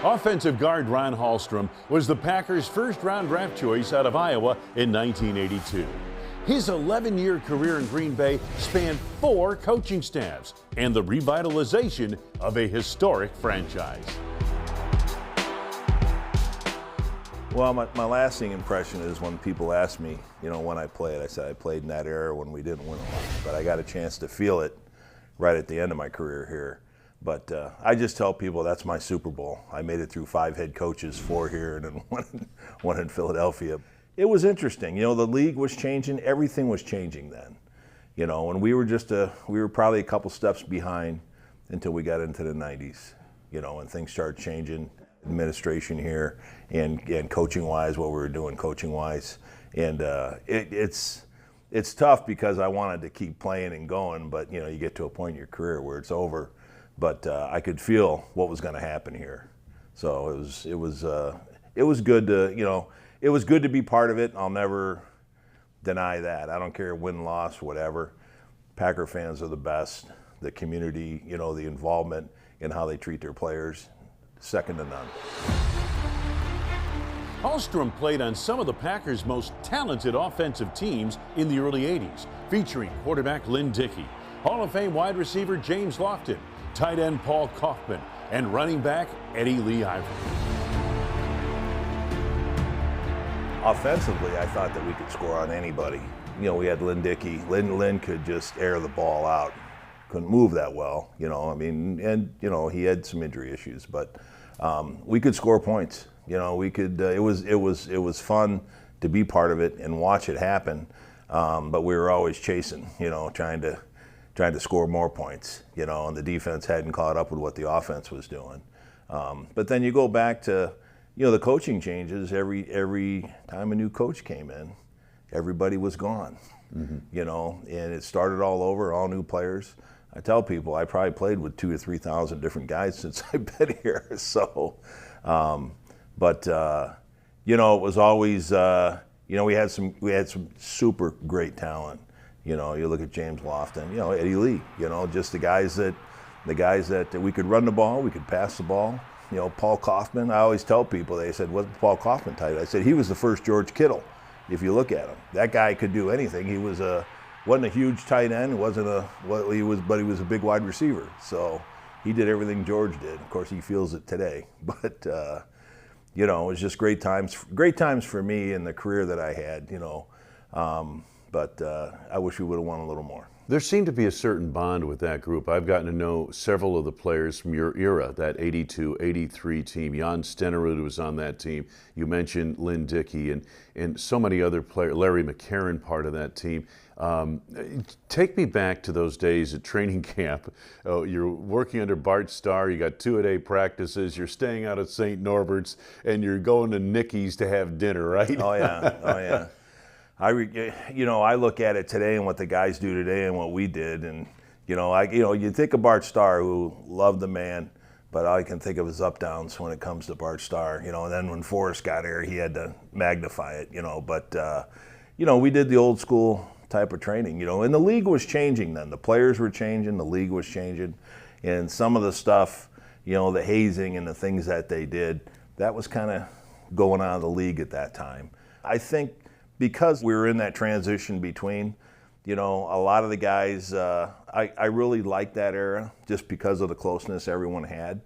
Offensive guard Ron Hallstrom was the Packers' first-round draft choice out of Iowa in 1982. His 11-year career in Green Bay spanned 4 coaching staffs and the revitalization of a historic franchise. Well, my lasting impression is when people ask me, when I played. I said I played in that era when we didn't win a lot, but I got a chance to feel it right at the end of my career here. But I just tell people that's my Super Bowl. I made it through 5 head coaches, 4 here, and then one in Philadelphia. It was interesting. The league was changing. Everything was changing then. And we were probably a couple steps behind until we got into the 90s, and things started changing. Administration here and coaching-wise, what we were doing coaching-wise. And it's tough because I wanted to keep playing and going, but, you get to a point in your career where it's over. But I could feel what was going to happen here, so it was good to it was good to be part of it. I'll never deny that. I don't care win, loss, whatever. Packer fans are the best. The community, the involvement in how they treat their players, second to none. Hallstrom played on some of the Packers' most talented offensive teams in the early 80s, featuring quarterback Lynn Dickey, Hall of Fame wide receiver James Lofton, tight end Paul Kaufman, and running back Eddie Lee Ivory. Offensively, I thought that we could score on anybody. We had Lynn Dickey. Lynn could just air the ball out. Couldn't move that well, he had some injury issues, but we could score points. We could. It was fun to be part of it and watch it happen. But we were always chasing, trying to score more points, and the defense hadn't caught up with what the offense was doing. But then you go back to, the coaching changes. Every time a new coach came in, everybody was gone, and it started all over, all new players. I tell people I probably played with 2,000 or 3,000 different guys since I've been here. So, it was always, we had some super great talent. You look at James Lofton, Eddie Lee, just the guys that we could run the ball, we could pass the ball. Paul Kaufman. I always tell people, they said, "What's Paul Kaufman tight?" I said he was the first George Kittle. If you look at him, that guy could do anything. He wasn't a huge tight end. But he was a big wide receiver. So he did everything George did. Of course, he feels it today. But it was just great times for me in the career that I had. But I wish we would have won a little more. There seemed to be a certain bond with that group. I've gotten to know several of the players from your era, that 82, 83 team. Jan Stenerud was on that team. You mentioned Lynn Dickey and so many other players, Larry McCarron, part of that team. Take me back to those days at training camp. You're working under Bart Starr, you got 2-a-day practices, you're staying out at St. Norbert's, and you're going to Nicky's to have dinner, right? Oh yeah. I look at it today and what the guys do today and what we did, and you think of Bart Starr, who loved the man, but all I can think of is up downs when it comes to Bart Starr. And then when Forrest got here, he had to magnify it. But we did the old school type of training. And the league was changing then. The players were changing, the league was changing, and some of the stuff, the hazing and the things that they did, that was kind of going on in the league at that time. I think, because we were in that transition between, a lot of the guys, I really liked that era just because of the closeness everyone had.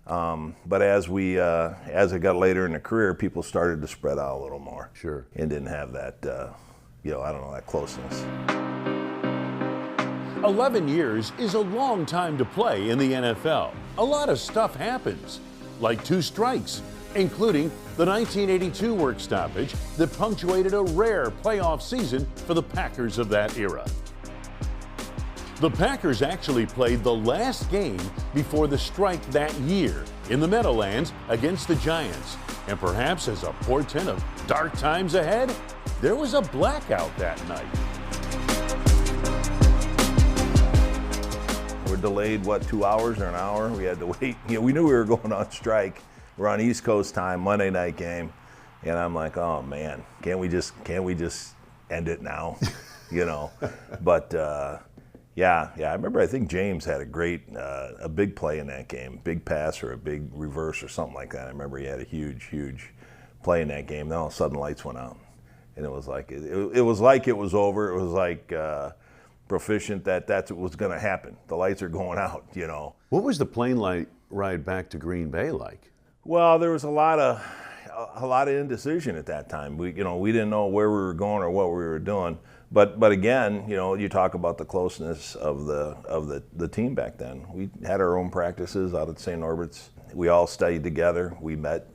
But as it got later in the career, people started to spread out a little more. Sure. And didn't have that, that closeness. 11 years is a long time to play in the NFL. A lot of stuff happens, like 2 strikes, including the 1982 work stoppage that punctuated a rare playoff season for the Packers of that era. The Packers actually played the last game before the strike that year in the Meadowlands against the Giants. And perhaps as a portent of dark times ahead, there was a blackout that night. We're delayed, 2 hours or an hour? We had to wait. We knew we were going on strike. We're on East Coast time, Monday night game, and I'm like, oh man, can't we just end it now? But Yeah. I remember. I think James had a big play in that game, big pass or a big reverse or something like that. I remember he had a huge play in that game. Then all of a sudden, lights went out, and it was like it was like it was over. It was like proficient that's what was going to happen. The lights are going out. What was the plane ride back to Green Bay like? Well, there was a lot of indecision at that time. We didn't know where we were going or what we were doing. But again, you talk about the closeness of the team back then. We had our own practices out at St. Norbert's. We all studied together. We met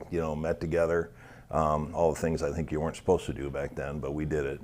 together. All the things I think you weren't supposed to do back then, but we did it.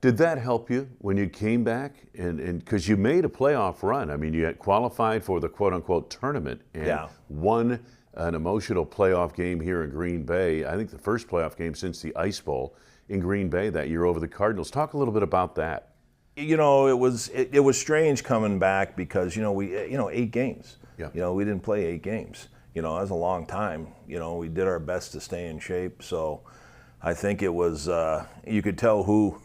Did that help you when you came back? And because you made a playoff run. I mean, you had qualified for the quote-unquote tournament and won an emotional playoff game here in Green Bay. I think the first playoff game since the Ice Bowl in Green Bay that year over the Cardinals. Talk a little bit about that. It was strange coming back because we 8 games. Yeah. We didn't play 8 games. That was a long time. We did our best to stay in shape. So I think it was you could tell who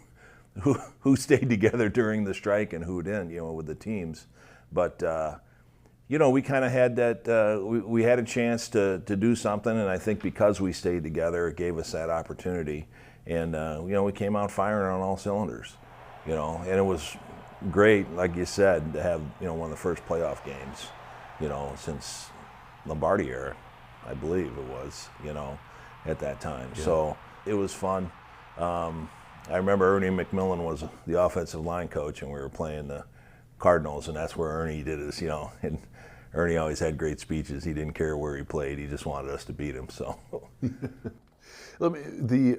stayed together during the strike and who didn't. With the teams, but. We kind of had that. We had a chance to do something, and I think because we stayed together, it gave us that opportunity. And we came out firing on all cylinders. And it was great, like you said, to have one of the first playoff games, since Lombardi era, I believe it was, at that time. Yeah. So it was fun. I remember Ernie McMillan was the offensive line coach, and we were playing the Cardinals, and that's where Ernie did his, and Ernie always had great speeches. He didn't care where he played. He just wanted us to beat him. So, the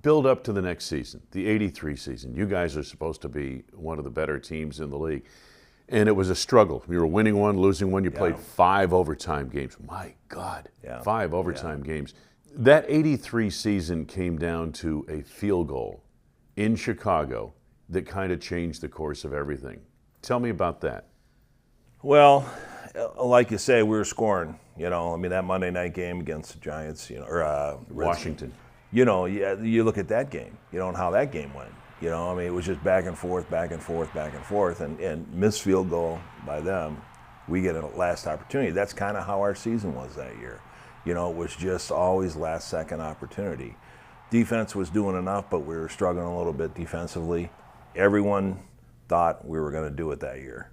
build up to the next season, the '83 season, you guys are supposed to be one of the better teams in the league, and it was a struggle. You were winning one, losing one. You played 5 overtime games. My God, 5 overtime games. That '83 season came down to a field goal in Chicago that kind of changed the course of everything. Tell me about that. Well, like you say, we were scoring. That Monday night game against the Giants, or Washington. You look at that game, and how that game went. It was just back and forth, and missed field goal by them. We get a last opportunity. That's kind of how our season was that year. It was just always last second opportunity. Defense was doing enough, but we were struggling a little bit defensively. Everyone thought we were going to do it that year.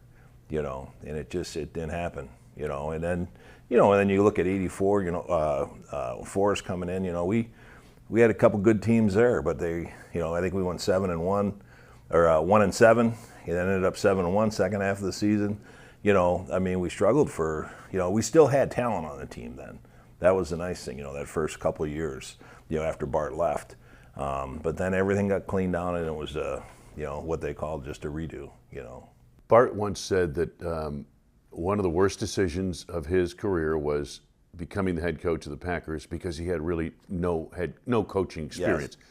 And it didn't happen, and then you look at '84, Forrest coming in, we had a couple good teams there, but they, I think we went 7-1, or 1-7, and then ended up 7-1 second half of the season. We struggled for, we still had talent on the team then. That was the nice thing, that first couple of years, after Bart left. But then everything got cleaned down, and it was, what they called just a redo, Bart once said that one of the worst decisions of his career was becoming the head coach of the Packers because he had really no coaching experience. Yes.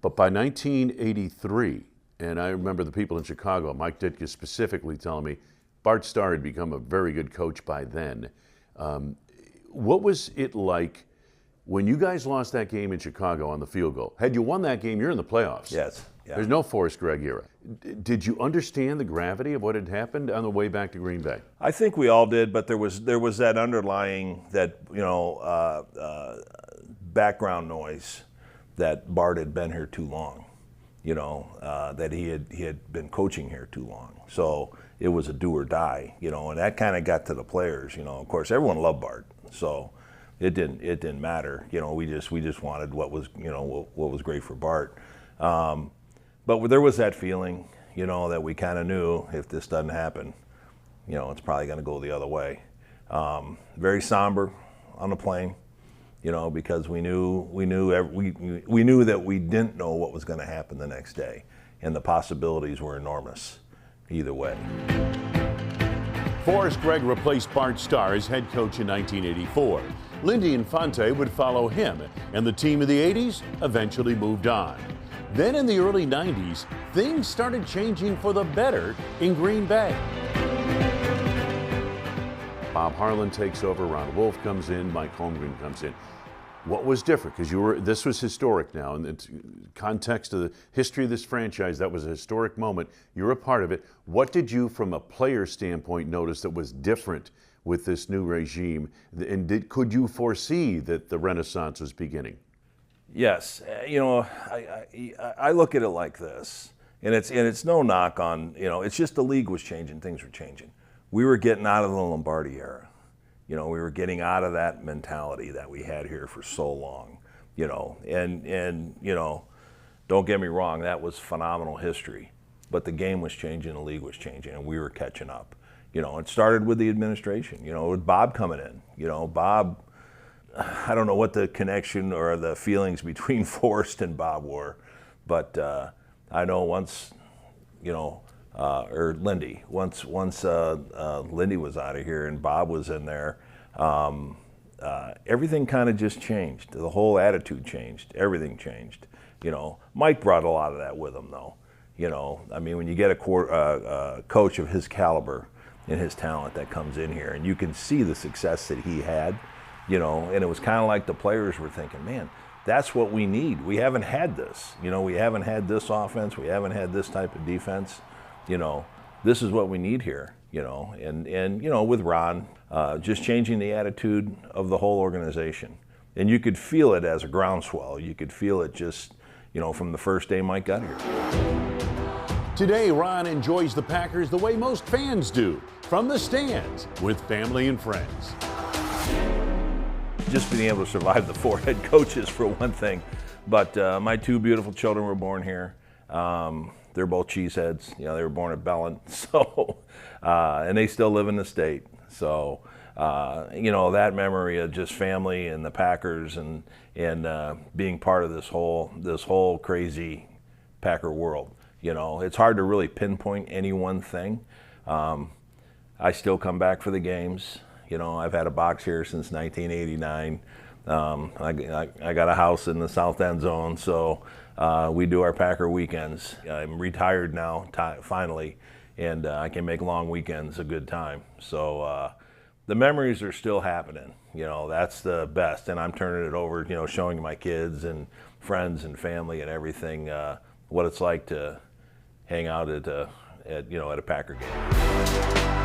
But by 1983, and I remember the people in Chicago, Mike Ditka specifically telling me, Bart Starr had become a very good coach by then. What was it like when you guys lost that game in Chicago on the field goal? Had you won that game, you're in the playoffs. Yes. Yeah. There's no Forrest Gregg era. Did you understand the gravity of what had happened on the way back to Green Bay? I think we all did, but there was that underlying background noise that Bart had been here too long. That he had been coaching here too long. So it was a do or die. And that kind of got to the players. Of course, everyone loved Bart, so it didn't matter. We just wanted what was what was great for Bart. But there was that feeling, that we kind of knew if this doesn't happen, it's probably going to go the other way. Very somber on the plane, because we knew that we didn't know what was going to happen the next day, and the possibilities were enormous either way. Forrest Gregg replaced Bart Starr as head coach in 1984. Lindy Infante would follow him, and the team of the 80s eventually moved on. Then in the early 90s, things started changing for the better in Green Bay. Bob Harlan takes over, Ron Wolf comes in, Mike Holmgren comes in. What was different? Because this was historic now, and it's context of the history of this franchise, that was a historic moment. You're a part of it. What did you, from a player standpoint, notice that was different with this new regime? And could you foresee that the Renaissance was beginning? Yes, I look at it like this, and it's no knock on, it's just the league was changing, things were changing. We were getting out of the Lombardi era. We were getting out of that mentality that we had here for so long, and don't get me wrong, that was phenomenal history, but the game was changing, the league was changing, and we were catching up. It started with the administration, with Bob coming in. Bob, I don't know what the connection or the feelings between Forrest and Bob were, but I know once, or Lindy, once Lindy was out of here and Bob was in there, everything kind of just changed. The whole attitude changed. Everything changed. Mike brought a lot of that with him, though. When you get a coach of his caliber and his talent that comes in here, and you can see the success that he had, and it was kind of like the players were thinking, man, that's what we need. We haven't had this. We haven't had this offense. We haven't had this type of defense. This is what we need here. And with Ron, just changing the attitude of the whole organization. And you could feel it as a groundswell. You could feel it just, from the first day Mike got here. Today, Ron enjoys the Packers the way most fans do, from the stands with family and friends. Just being able to survive the 4 head coaches for one thing. But my 2 beautiful children were born here. They're both cheeseheads. They were born at Bellin, so and they still live in the state. So that memory of just family and the Packers and being part of this whole crazy Packer world. It's hard to really pinpoint any one thing. I still come back for the games. I've had a box here since 1989. I got a house in the South End zone, so we do our Packer weekends. I'm retired now, finally, and I can make long weekends a good time. So the memories are still happening. That's the best, and I'm turning it over, showing my kids and friends and family and everything what it's like to hang out at a Packer game.